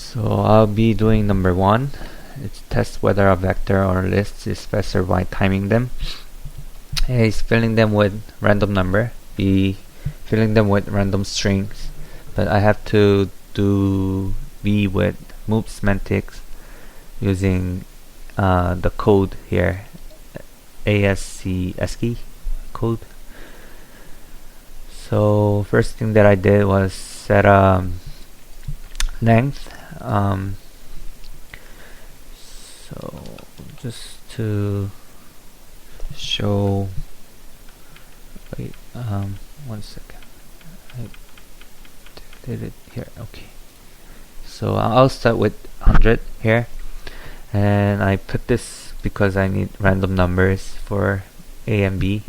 So I'll be doing number 1. It's test whether a vector or list is faster by timing them. A is filling them with random number. B, filling them with random strings. But I have to do B with move semantics using the code here, ASCII code. So first thing that I did was set a length. So just to show, wait, 1 second, I did it here. Okay, so I'll start with 100 here, and I put this because I need random numbers for A and B,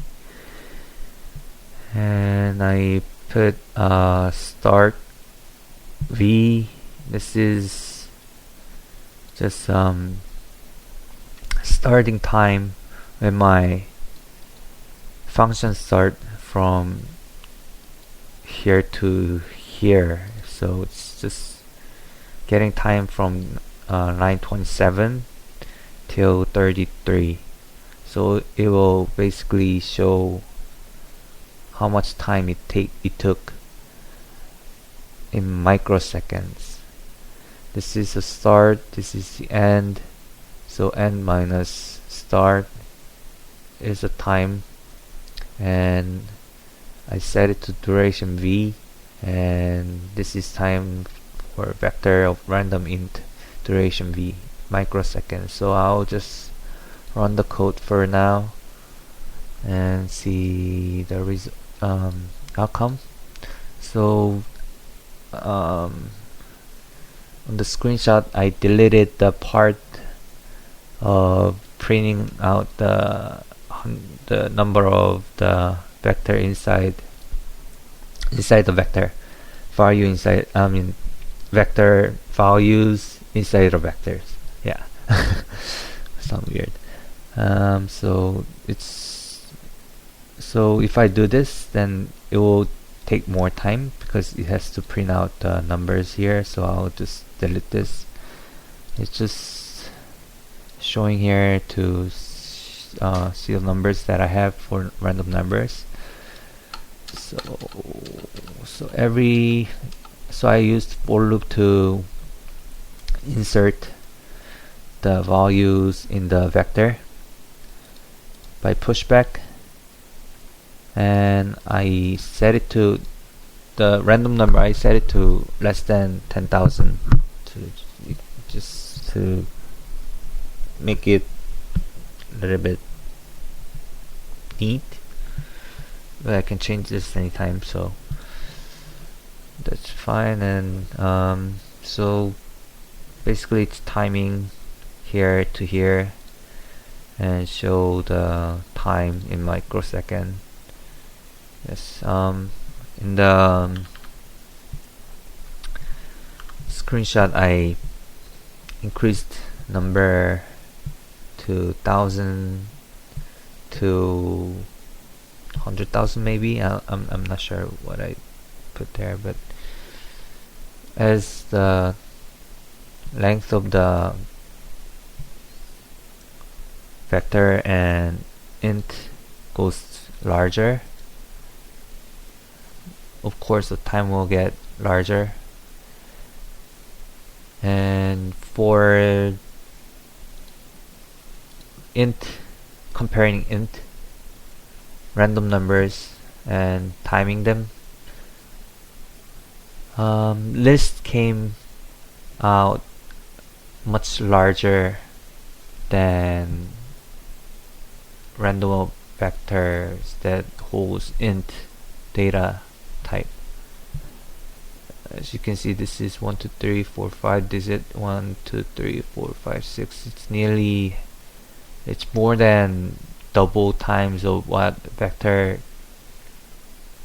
and I put start V. This is just starting time when my function start from here to here. So it's just getting time from 9:27 till 33. So it will basically show how much time it took in microseconds. This is the start, this is the end. So end minus start is the time, and I set it to duration V, and this is time for vector of random int duration V, microseconds. So I'll just run the code for now and see the outcome. So on the screenshot I deleted the part of printing out the number of the vector inside the vector value inside, vector values inside the vectors. Yeah. Sound weird. So if I do this, then it will take more time because it has to print out the numbers here. So I'll just delete this. It's just showing here to see the numbers that I have for random numbers. So I used for loop to insert the values in the vector by pushback, and I set it to the random number. I set it to less than 10,000 to make it a little bit neat, but I can change this anytime, so that's fine. And so basically it's timing here to here and show the time in microsecond. Yes, in the screenshot I increased number to 1,000 to 100,000 maybe. I'm not sure what I put there, but as the length of the vector and int goes larger, of course the time will get larger. And for int, comparing int random numbers and timing them, list came out much larger than random vectors that holds int data type. As you can see, this is 1 2 3 4 5 digit, 1 2 3 4 5 6. It's more than double times of what vector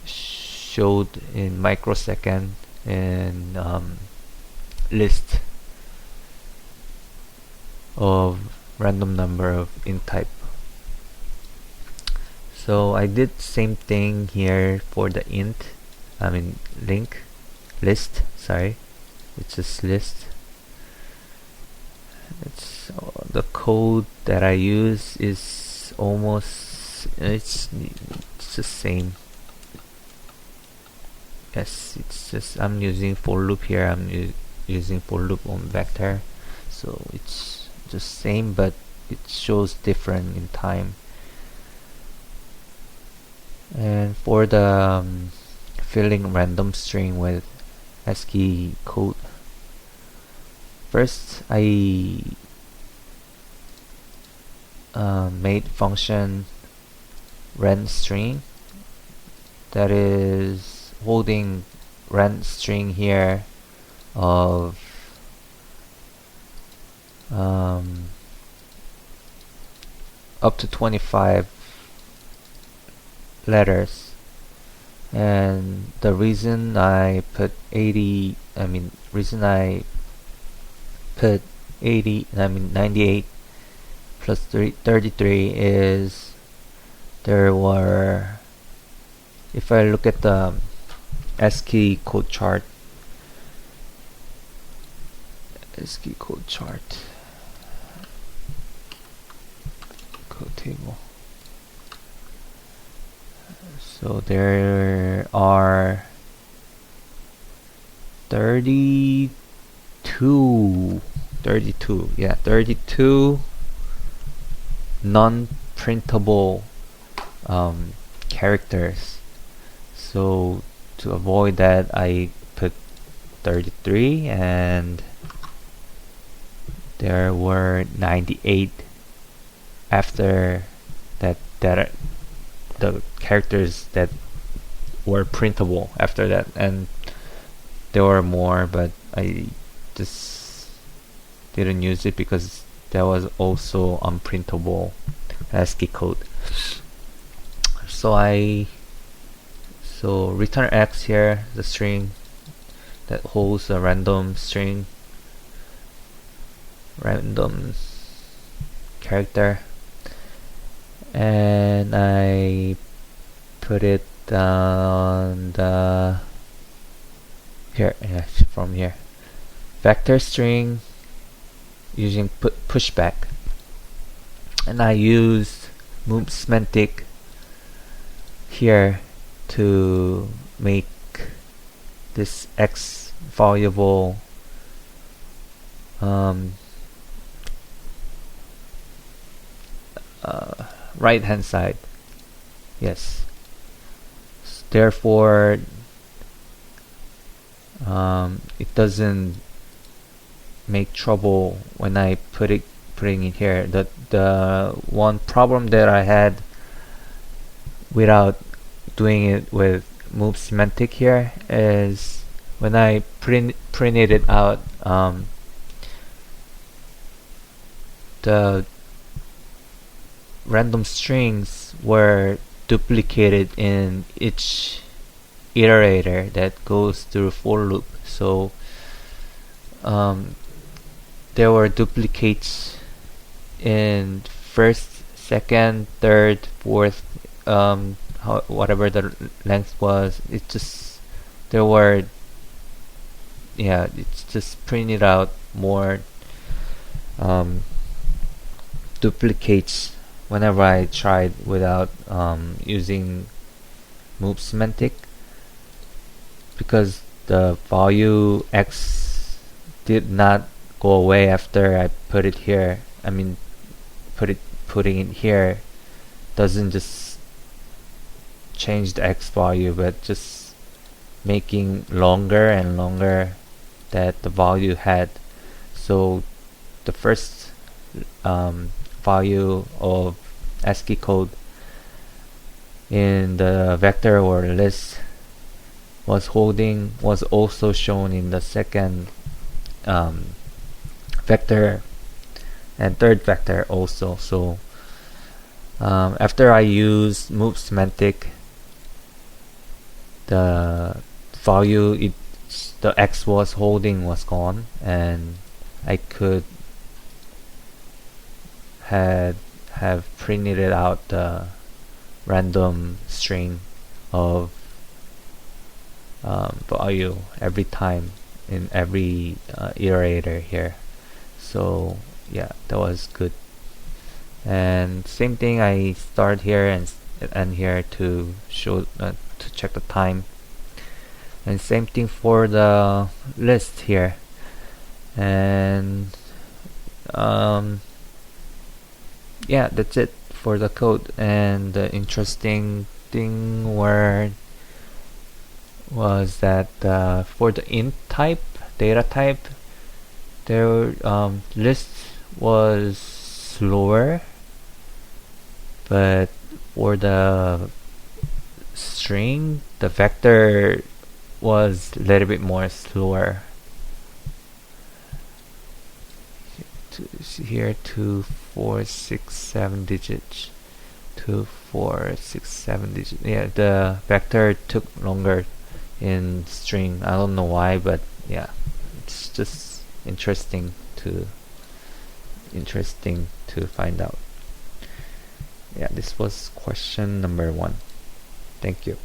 showed in microsecond in list of random number of int type. So I did same thing here for the list, sorry, it's just list. it's the code that I use is almost it's the same. Yes, it's just I'm using for loop here. I'm using for loop on vector, so it's just same, but it shows different in time. And for the filling random string with ASCII code, first I made function rand string that is holding rand string here of up to 25 letters. And the reason I put 80, reason I put 98 plus 33 is there were, if I look at the ASCII code chart, code table. So there are 32 non-printable characters. So to avoid that, I put 33, and there were 98 after that the characters that were printable after that, and there were more, but I just didn't use it because that was also unprintable ASCII code. So return X here, the string that holds a random character, and I put it on the from here, vector string using pushback, and I used move semantic here to make this X variable right hand side. Yes, therefore it doesn't make trouble when I putting it here. The one problem that I had without doing it with move semantic here is when I printed it out, the random strings were duplicated in each iterator that goes through for loop. So there were duplicates in first, second, third, fourth, whatever the length was. It just it's just printed out more duplicates whenever I tried without using move semantic, because the value X did not go away after I put it here. Putting it here doesn't just change the X value, but just making longer and longer that the value had. So the first value of ASCII code in the vector or list was also shown in the second vector and third vector also. So after I used move semantic, the value the X was holding was gone, and I could have printed it out the random string of value every time in every iterator here. So yeah, that was good. And same thing, I start here and end here to show to check the time. And same thing for the list here. And yeah, that's it for the code. And the interesting thing was that for the int type, data type, their list was slower, but for the string, the vector was a little bit more slower. Here 2, 4, 6, 7 digits. 2, 4, 6, 7 digits. Yeah, the vector took longer in string. I don't know why, but yeah, it's just interesting to find out. Yeah, this was question number 1. Thank you.